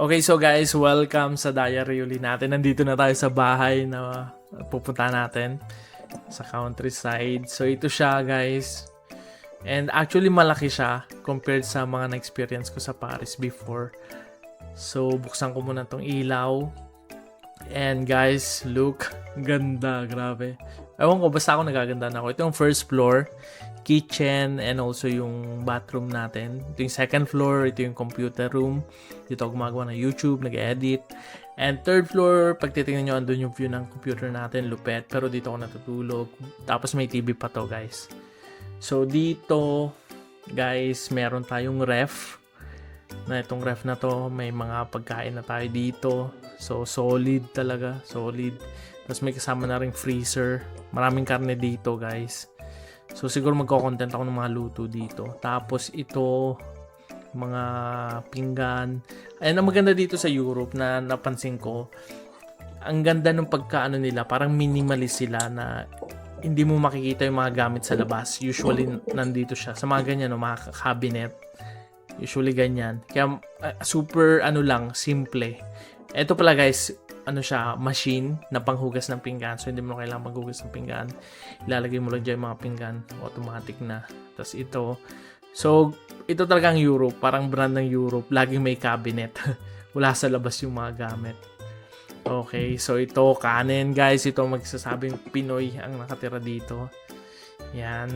Okay, so guys, welcome sa diary uli natin. Nandito na tayo sa bahay na pupunta natin sa countryside. So ito siya, guys. And actually malaki siya compared sa mga na-experience ko sa Paris before. So buksan ko muna tong ilaw. And guys, look, ganda, grabe. Ewan ko, basta ako nagaganda na ako. Ito yung first floor, kitchen, and also yung bathroom natin. Ito yung second floor, ito yung computer room. Dito ako gumagawa ng YouTube, nag-edit. And third floor, pag titingnan nyo, andun yung view ng computer natin, lupet. Pero dito ako natutulog. Tapos may TV pa to, guys. So dito, guys, meron tayong ref. Na itong ref na to, may mga pagkain na tayo dito. So solid talaga, solid. Tapos may kasama na ring freezer. Maraming karne dito, guys. So siguro magko-content ako ng mga luto dito. Tapos ito, mga pinggan. Ayan ang maganda dito sa Europe na napansin ko. Ang ganda ng pagkaano nila, parang minimalist sila na hindi mo makikita yung mga gamit sa labas. Usually nandito siya. Sa mga ganyan, no, mga cabinet. Usually ganyan. Kaya super ano lang, simple. Ito pala guys, ano siya, machine na panghugas ng pinggan. So hindi mo kailangan maghugas ng pinggan. Ilalagay mo lang dyan yung mga pinggan. Automatic na. Tapos ito. So ito talagang Europe. Parang brand ng Europe. Laging may cabinet. Wala sa labas yung mga gamit. Okay. So ito, kanin guys. Ito magsasabing Pinoy ang nakatira dito. Yan.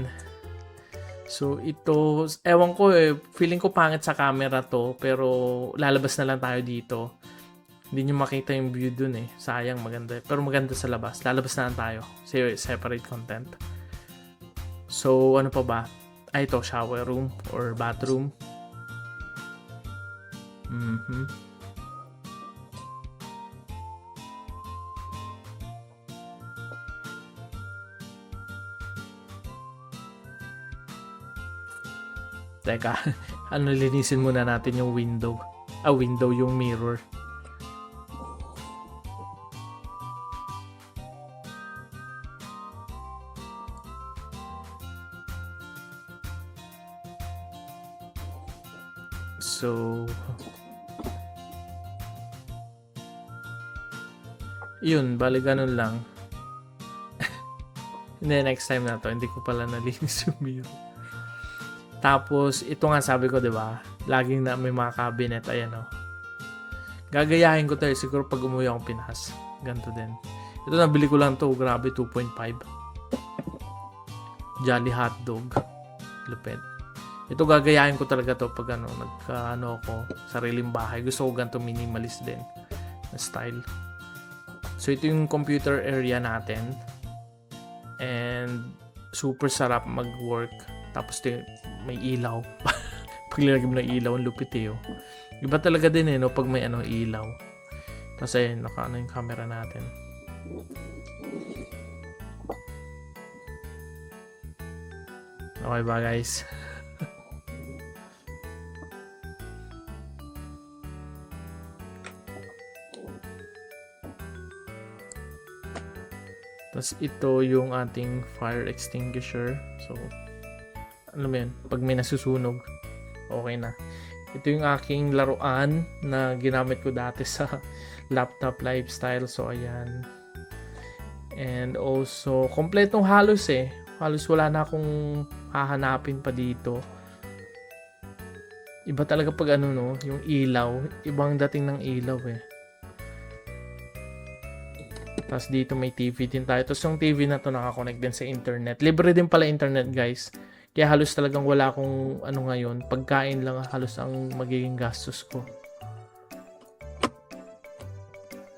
So ito, ewan ko feeling ko pangit sa camera to, pero lalabas na lang tayo dito. Hindi nyo makita yung view dun sayang, maganda. Pero maganda sa labas, lalabas na lang tayo. Separate content. So ano pa ba? Ito, shower room or bathroom. Teka, linisin muna natin yung window. Window, yung mirror. So, yun, bali ganun lang. Hindi, next time na to, hindi ko pala nalinis yung mirror. Tapos, ito nga sabi ko, di ba? Laging na may mga cabinet. Ayan, Gagayahin ko tayo siguro pag umuwi akong Pinas. Ganito din. Ito, nabili ko lang to. Grabe, 2.5. Jolly hotdog. Lupet. Ito, gagayahin ko talaga to pag ako, sariling bahay. Gusto ko ganito minimalist din na style. So, ito yung computer area natin. And, super sarap mag-work. Tapos may ilaw. Pag nilagay mo ng ilaw, ang lupit Iba talaga din no, pag may ilaw. Tapos ayun, naka yung camera natin. Okay ba guys? Tapos ito yung ating fire extinguisher. So, alam mo yun, pag may nasusunog, okay na. Ito yung aking laruan na ginamit ko dati sa laptop lifestyle. So, ayan. And also, kompletong halos Halos wala na akong hahanapin pa dito. Iba talaga pag yung ilaw. Ibang dating ng ilaw Tapos dito may TV din tayo. Tapos yung TV na to nakakonect din sa internet. Libre din pala internet guys. Kaya halos talagang wala akong ngayon. Pagkain lang halos ang magiging gastos ko.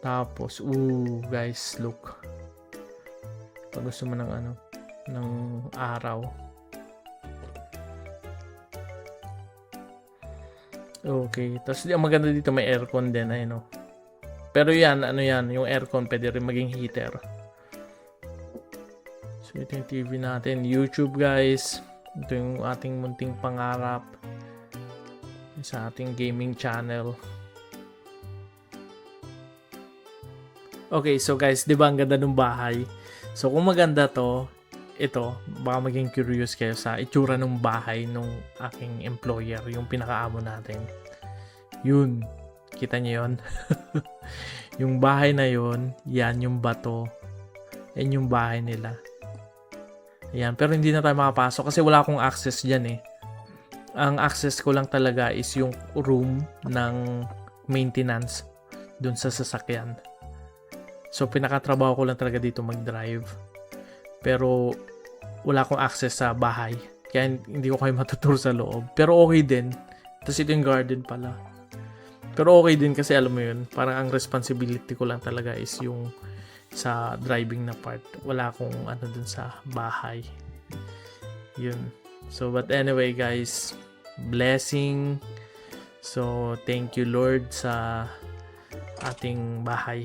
Tapos, guys, look. Pag gusto mo ng ng araw. Okay. Tapos ang maganda dito may aircon din. Pero yan, yung aircon pwede rin maging heater. So, ito yung TV natin. YouTube, guys. Ito yung ating munting pangarap sa ating gaming channel. Okay, so guys, di ba ang ganda ng bahay? So kung maganda to, ito, baka maging curious kayo sa itsura ng bahay ng aking employer, yung pinakaamo natin. Yun. Kita niyo yun? Yung bahay na yun, yan yung bato. Yan yung bahay nila. Ayan, pero hindi na tayo makapasok kasi wala akong access dyan eh. Ang access ko lang talaga is yung room ng maintenance dun sa sasakyan. So, pinakatrabaho ko lang talaga dito mag-drive. Pero, wala akong access sa bahay. Kaya hindi ko kayo matuturo sa loob. Pero okay din. Tapos ito yung garden pala. Pero okay din kasi alam mo yun, parang ang responsibility ko lang talaga is yung sa driving na part. Wala akong ano dun sa bahay. Yun. So, but anyway guys, blessing. So, thank you Lord sa ating bahay.